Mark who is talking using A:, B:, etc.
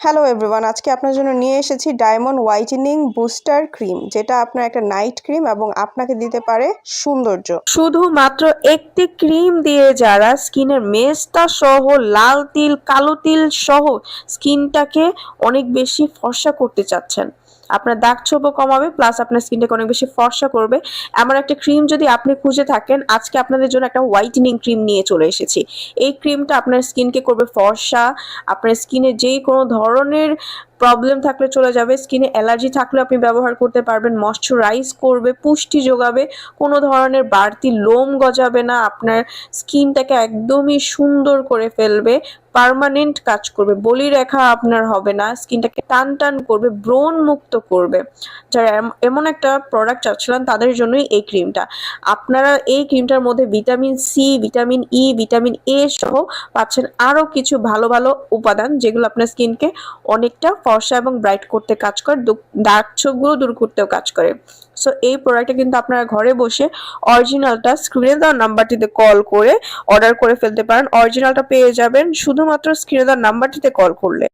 A: Hello everyone, আজকে আপনার জন্য নিয়ে এসেছি ডায়মন্ড হোয়াইটেনিং বুস্টার ক্রিম, যেটা আপনার একটা নাইট ক্রিম এবং আপনাকে দিতে পারে সৌন্দর্য।
B: শুধুমাত্র একটি ক্রিম দিয়ে যারা স্কিনের মেস্তা সহ লাল তিল কালো তিল সহ স্কিনটাকে অনেক বেশি ফর্সা করতে চাচ্ছেন, আপনার দাগ ছোপও কমাবে প্লাস আপনার স্কিনটাকে অনেক বেশি ফর্সা করবে, এমন একটা ক্রিম যদি আপনি খুঁজে থাকেন, আজকে আপনাদের জন্য একটা হোয়াইটেনিং ক্রিম নিয়ে চলে এসেছি। এই ক্রিমটা আপনার স্কিনকে করবে ফর্সা, আপনার স্কিনে যেই কোনো ধরনের প্রবলেম থাকলে চলে যাবে, স্কিনে অ্যালার্জি থাকলে আপনি ব্যবহার করতে পারবেন, ময়শ্চারাইজ করবে, পুষ্টি যোগাবে, কোনো ধরনের বাড়তি লোম গজাবে না, আপনার স্কিনটাকে একদমই সুন্দর করে ফেলবে, পার্মানেন্ট কাজ করবে, বলি রেখা আপনার হবে না, স্কিনটাকে টান টান করবে, ব্রণ মুক্ত করবে। যারা এমন একটা প্রোডাক্ট চাচ্ছিলেন তাদের জন্যই এই ক্রিমটা। আপনারা এই ক্রিমটার মধ্যে vitamin C, vitamin E, vitamin A সহ পাচ্ছেন আরও কিছু ভালো ভালো উপাদান, যেগুলো আপনার স্কিনকে অনেকটা ফর্সা এবং ব্রাইট করতে কাজ করে, দাগ ছোপগুলো দূর করতেও কাজ করে। সো এই প্রোডাক্টটা কিন্তু আপনারা ঘরে বসে অরিজিনালটা স্ক্রিনে দেওয়া নাম্বারটিতে কল করে অর্ডার করে ফেলতে পারেন। অরিজিনালটা পেয়ে যাবেন শুধুমাত্র স্ক্রিনে দেওয়া নাম্বারটিতে কল করলে।